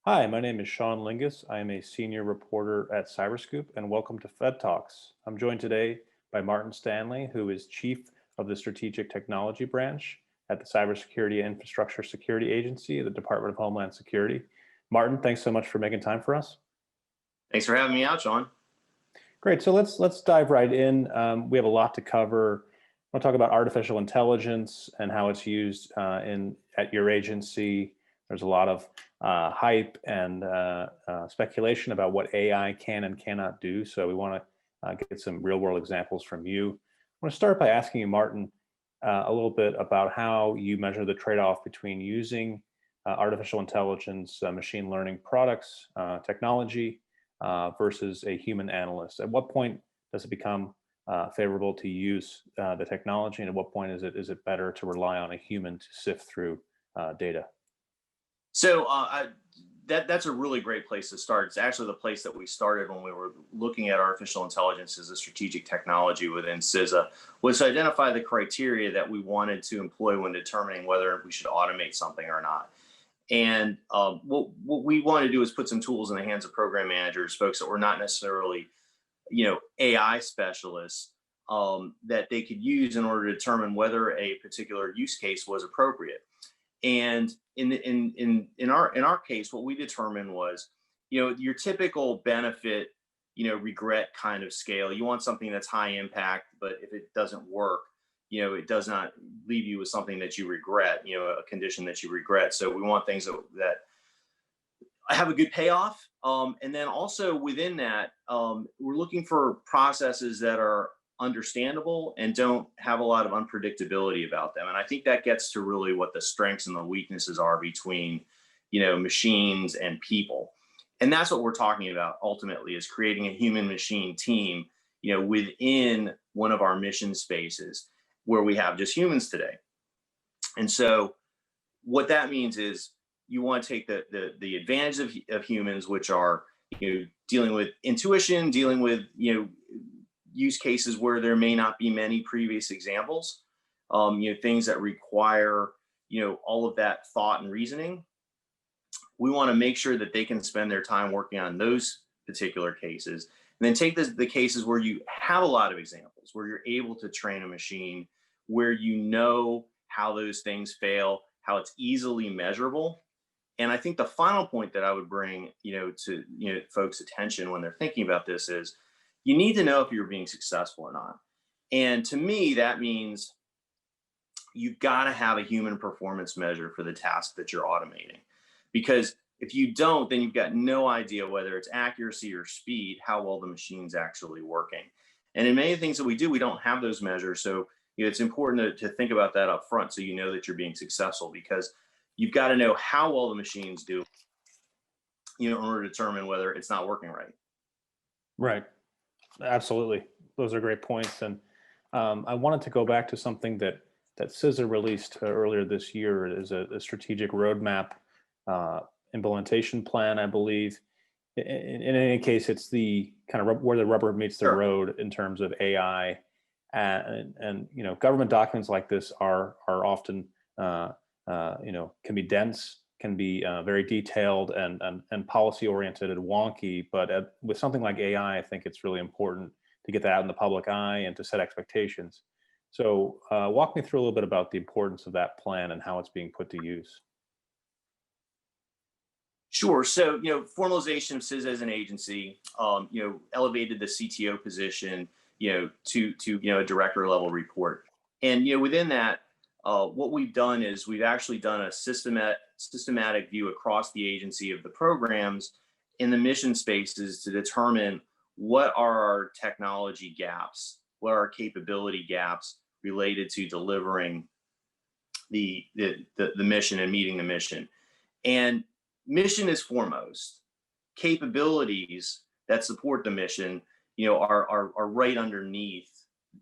Hi, my name is Sean Lyngaas. I am a senior reporter at CyberScoop, and welcome to FedTalks. I'm joined today by Martin Stanley, who is Chief of the Strategic Technology Branch at the Cybersecurity and Infrastructure Security Agency of the Department of Homeland Security. Martin, thanks so much for making time for us. Thanks for having me out, Sean. Great. So let's dive right in. We have a lot to cover. I want to talk about artificial intelligence and how it's used at your agency. There's a lot of hype and speculation about what AI can and cannot do. So we want to get some real world examples from you. I want to start by asking you, Martin, a little bit about how you measure the trade-off between using artificial intelligence, machine learning products, technology, versus a human analyst. At what point does it become favorable to use the technology, and at what point is it better to rely on a human to sift through data? So that's a really great place to start. It's actually the place that we started when we were looking at artificial intelligence as a strategic technology within CISA, was to identify the criteria that we wanted to employ when determining whether we should automate something or not. And what we want to do is put some tools in the hands of program managers, folks that were not necessarily, AI specialists, that they could use in order to determine whether a particular use case was appropriate. And in our case, what we determined was, your typical benefit, regret kind of scale. You want something that's high impact, but if it doesn't work, it does not leave you with something that you regret, a condition that you regret. So we want things that have a good payoff. And then also within that, we're looking for processes that are understandable and don't have a lot of unpredictability about them. And I think that gets to really what the strengths and the weaknesses are between, machines and people. And that's what we're talking about ultimately, is creating a human machine team, within one of our mission spaces where we have just humans today. And so what that means is you want to take the advantage of humans, which are, dealing with intuition, dealing with, use cases where there may not be many previous examples, things that require, all of that thought and reasoning. We want to make sure that they can spend their time working on those particular cases, and then take the cases where you have a lot of examples, where you're able to train a machine, where how those things fail, how it's easily measurable. And I think the final point that I would bring, to folks' attention when they're thinking about this is, you need to know if you're being successful or not. And to me, that means you've got to have a human performance measure for the task that you're automating. Because if you don't, then you've got no idea whether it's accuracy or speed, how well the machine's actually working. And in many things that we do, we don't have those measures. So it's important to think about that up front, so you know that you're being successful, because you've got to know how well the machines do, in order to determine whether it's not working right. Right. Absolutely. Those are great points. And I wanted to go back to something that CISA released earlier this year. It is a strategic roadmap implementation plan, I believe. In any case, it's the kind of where the rubber meets the Sure. road in terms of AI. And government documents like this are often, can be dense, can be very detailed and policy oriented and wonky. But with something like AI, I think it's really important to get that out in the public eye and to set expectations. So walk me through a little bit about the importance of that plan and how it's being put to use. Sure. So, formalization of CISA as an agency, elevated the CTO position, to a director level report. And, within that, what we've done is we've actually done a systematic view across the agency of the programs in the mission spaces to determine what are our technology gaps, what are our capability gaps related to delivering the mission and meeting the mission. And mission is foremost. Capabilities that support the mission, are right underneath,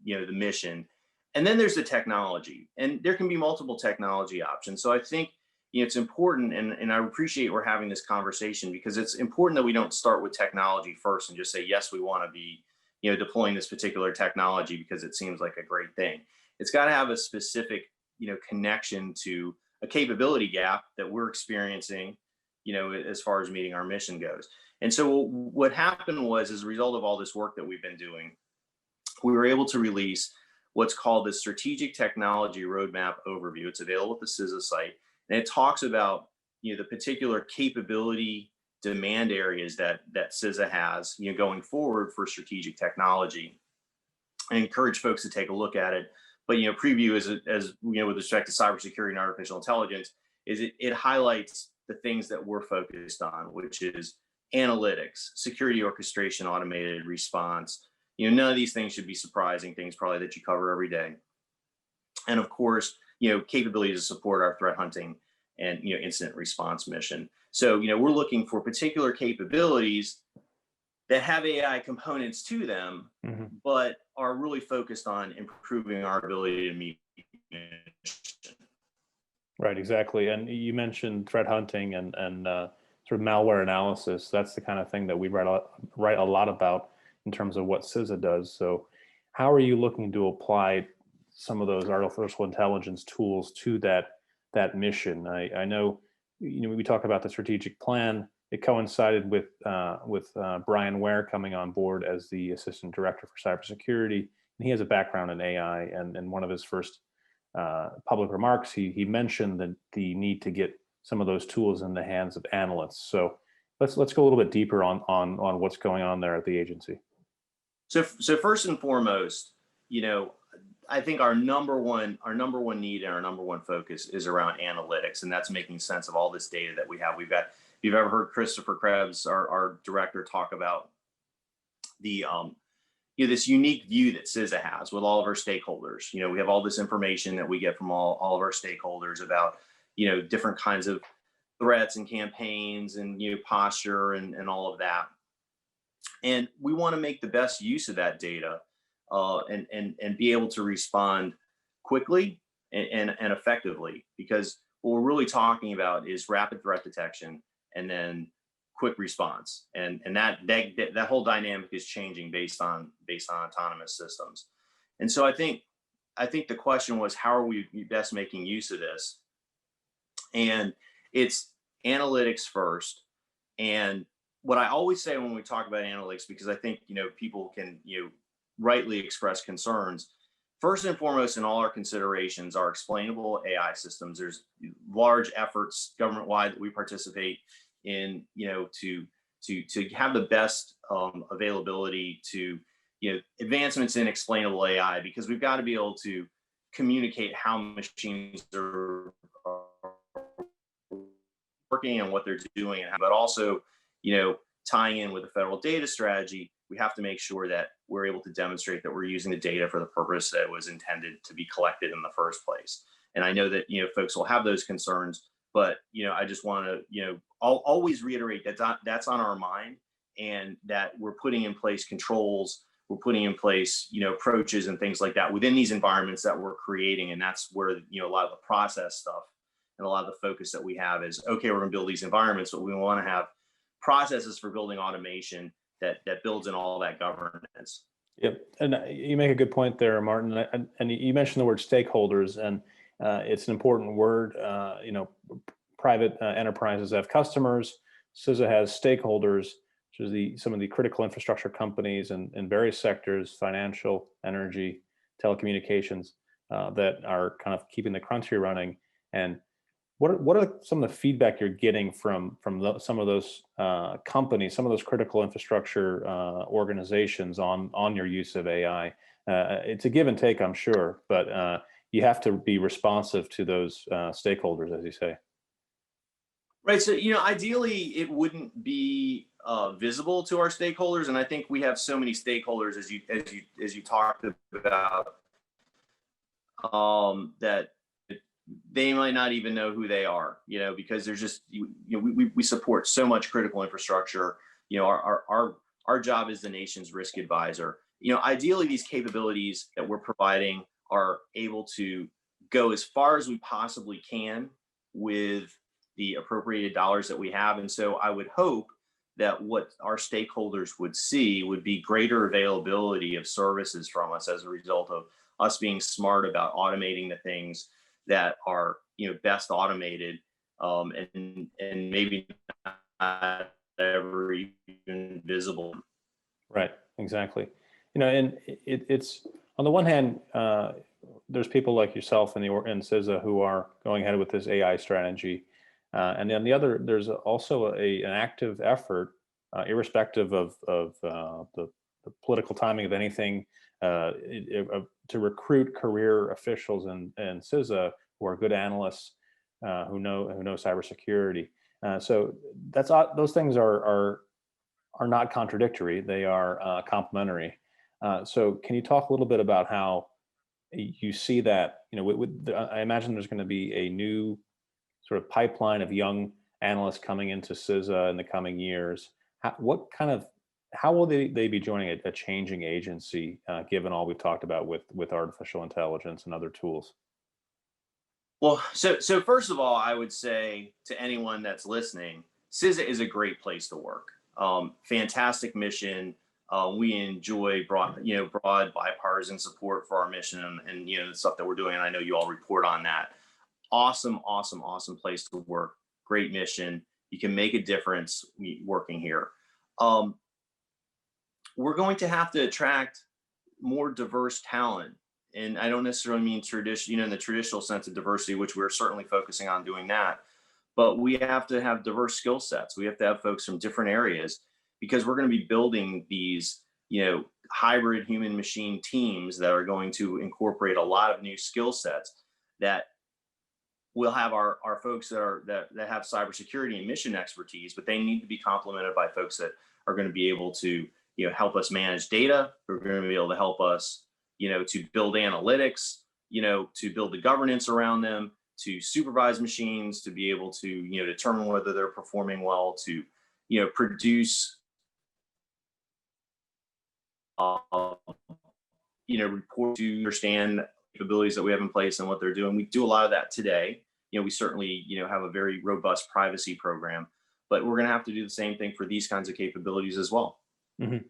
the mission. And then there's the technology, and there can be multiple technology options. So I think, it's important, and I appreciate we're having this conversation, because it's important that we don't start with technology first and just say, yes, we want to be, deploying this particular technology because it seems like a great thing. It's got to have a specific, connection to a capability gap that we're experiencing, as far as meeting our mission goes. And so what happened was, as a result of all this work that we've been doing, we were able to release what's called the Strategic Technology Roadmap Overview. It's available at the CISA site, and it talks about the particular capability demand areas that CISA has going forward for strategic technology. I encourage folks to take a look at it. But preview as with respect to cybersecurity and artificial intelligence, is it highlights the things that we're focused on, which is analytics, security orchestration, automated response. None of these things should be surprising things probably that you cover every day. And of course, capability to support our threat hunting and incident response mission. So we're looking for particular capabilities that have AI components to them, but are really focused on improving our ability to meet mission. Right, exactly. And you mentioned threat hunting and sort of malware analysis. That's the kind of thing that we write a lot about in terms of what CISA does. So how are you looking to apply some of those artificial intelligence tools to that mission? I know, we talk about the strategic plan. It coincided with Brian Ware coming on board as the Assistant Director for Cybersecurity. And he has a background in AI, and one of his first public remarks, he mentioned the need to get some of those tools in the hands of analysts. So let's go a little bit deeper on what's going on there at the agency. So first and foremost, I think our number one need and our number one focus is around analytics, and that's making sense of all this data that we have. We've got, if you've ever heard Christopher Krebs, our director, talk about the this unique view that CISA has with all of our stakeholders. We have all this information that we get from all of our stakeholders about different kinds of threats and campaigns and posture and all of that. And we want to make the best use of that data and be able to respond quickly and effectively, because what we're really talking about is rapid threat detection and then quick response. And that whole dynamic is changing based on autonomous systems. And so I think the question was, how are we best making use of this? And it's analytics first. And what I always say when we talk about analytics, because I think people can rightly express concerns, first and foremost in all our considerations are explainable AI systems. There's large efforts government-wide that we participate in to have the best availability to advancements in explainable AI, because we've got to be able to communicate how machines are working and what they're doing, but also tying in with the federal data strategy, we have to make sure that we're able to demonstrate that we're using the data for the purpose that it was intended to be collected in the first place. And I know that folks will have those concerns, but I just want to I'll always reiterate that that's on our mind, and that we're putting in place controls, we're putting in place approaches and things like that within these environments that we're creating. And that's where a lot of the process stuff and a lot of the focus that we have is, okay, we're going to build these environments, but we want to have processes for building automation that builds in all that governance. Yep, and you make a good point there, Martin. And you mentioned the word stakeholders, and it's an important word. Private enterprises have customers. CISA has stakeholders, which is some of the critical infrastructure companies in various sectors, financial, energy, telecommunications, that are kind of keeping the country running. And what are some of the feedback you're getting from some of those companies, some of those critical infrastructure organizations on your use of AI? It's a give and take, I'm sure, but you have to be responsive to those stakeholders, as you say. Right. So ideally, it wouldn't be visible to our stakeholders, and I think we have so many stakeholders, as you talked about, that they might not even know who they are, because there's just, we support so much critical infrastructure. Our job is the nation's risk advisor. Ideally, these capabilities that we're providing are able to go as far as we possibly can with the appropriated dollars that we have. And so I would hope that what our stakeholders would see would be greater availability of services from us as a result of us being smart about automating the things that are best automated and maybe not ever even visible. Right, exactly. And it's on the one hand, there's people like yourself in in CISA who are going ahead with this AI strategy, and then the other, there's also an active effort, irrespective of the political timing of anything, to recruit career officials in CISA who are good analysts, who know cybersecurity. So those things are not contradictory. They are complementary. So can you talk a little bit about how you see that, I imagine there's going to be a new sort of pipeline of young analysts coming into CISA in the coming years. How will they be joining a changing agency, given all we've talked about with artificial intelligence and other tools? Well, so first of all, I would say to anyone that's listening, CISA is a great place to work. Fantastic mission. We enjoy broad bipartisan support for our mission and the stuff that we're doing. And I know you all report on that. Awesome place to work. Great mission. You can make a difference working here. We're going to have to attract more diverse talent. And I don't necessarily mean tradition, in the traditional sense of diversity, which we're certainly focusing on doing that. But we have to have diverse skill sets. We have to have folks from different areas, because we're going to be building these, hybrid human machine teams that are going to incorporate a lot of new skill sets. That we'll have our folks that have cybersecurity and mission expertise, but they need to be complemented by folks that are going to be able to, help us manage data. We're going to be able to help us, to build analytics, to build the governance around them, to supervise machines, to be able to, determine whether they're performing well, to, produce, report, to understand capabilities that we have in place and what they're doing. We do a lot of that today. We certainly, have a very robust privacy program, but we're going to have to do the same thing for these kinds of capabilities as well. Mm-hmm.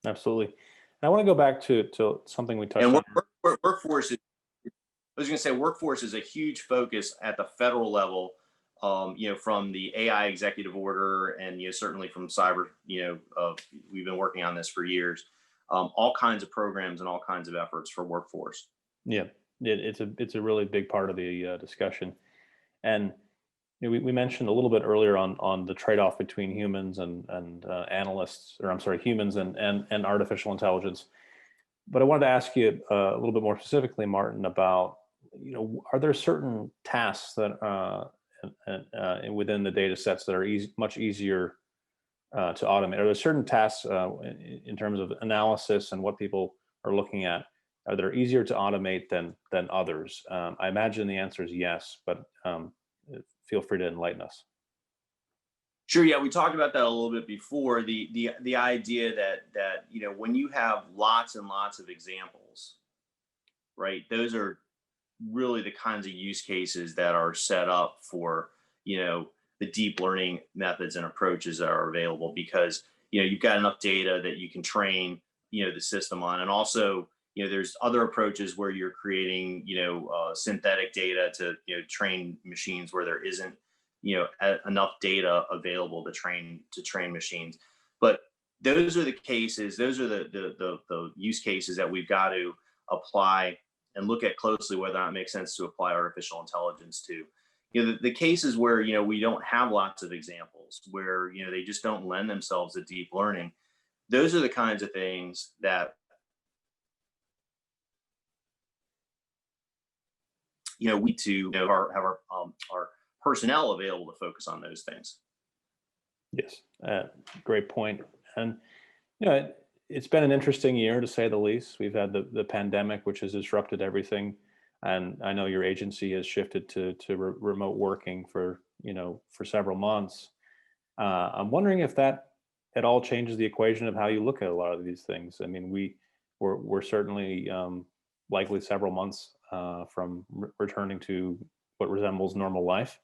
Absolutely. And I want to go back to something we touched and on. Workforce is, I was going to say, workforce is a huge focus at the federal level, from the AI executive order, and certainly from cyber. We've been working on this for years. All kinds of programs and all kinds of efforts for workforce. Yeah, it's a really big part of the discussion, and we mentioned a little bit earlier on the trade-off between humans and analysts, or I'm sorry, humans and artificial intelligence. But I wanted to ask you a little bit more specifically, Martin, about, are there certain tasks that within the data sets that are much easier to automate? Are there certain tasks in terms of analysis and what people are looking at, are there easier to automate than others? I imagine the answer is yes, but feel free to enlighten us. Sure. Yeah, we talked about that a little bit before. The idea that when you have lots and lots of examples, right? Those are really the kinds of use cases that are set up for the deep learning methods and approaches that are available, because you've got enough data that you can train the system on, and also there's other approaches where you're creating synthetic data to train machines where there isn't enough data available to train machines. But those are the cases, those are the use cases that we've got to apply and look at closely whether or not it makes sense to apply artificial intelligence to. The cases where we don't have lots of examples, where they just don't lend themselves to deep learning, those are the kinds of things that we need to have our personnel available to focus on those things. Yes, great point. And it's been an interesting year, to say the least. We've had the pandemic, which has disrupted everything, and I know your agency has shifted to remote working for several months. I'm wondering if that at all changes the equation of how you look at a lot of these things. I mean, we're certainly likely several months from returning to what resembles normal life.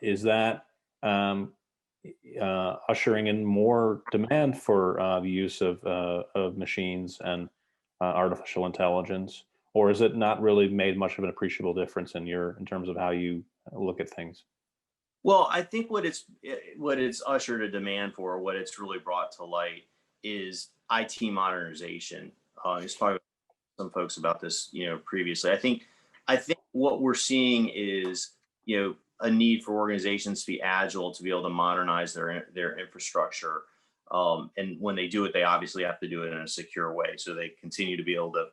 Is that ushering in more demand for the use of machines and artificial intelligence, or is it not really made much of an appreciable difference in terms of how you look at things? Well, I think what it's ushered a demand for, what it's really brought to light, is IT modernization. It's probably some folks about this, previously. I think what we're seeing is, a need for organizations to be agile, to be able to modernize their infrastructure. And when they do it, they obviously have to do it in a secure way, so they continue to be able to,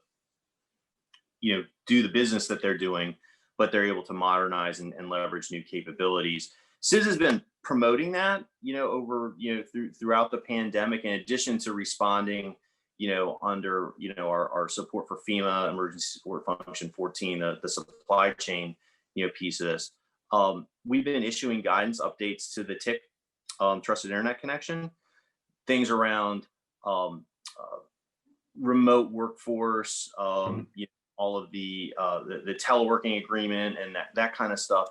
do the business that they're doing, but they're able to modernize and leverage new capabilities. CISA has been promoting that, over, throughout the pandemic, in addition to responding, under, our support for FEMA, Emergency Support Function 14, the supply chain, piece of this. We've been issuing guidance updates to the TIC, Trusted Internet Connection, things around remote workforce, all of the teleworking agreement and that kind of stuff.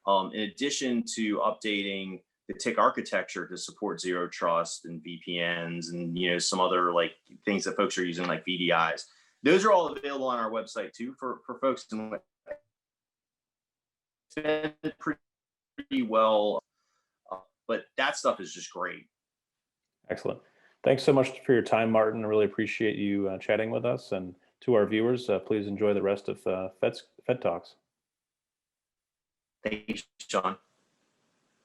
In addition to updating the TIC architecture to support zero trust and VPNs and some other like things that folks are using like VDIs. Those are all available on our website too for folks. And it's been pretty well, but that stuff is just great. Excellent. Thanks so much for your time, Martin. I really appreciate you chatting with us. And to our viewers, please enjoy the rest of FedTalks. Thanks, Sean.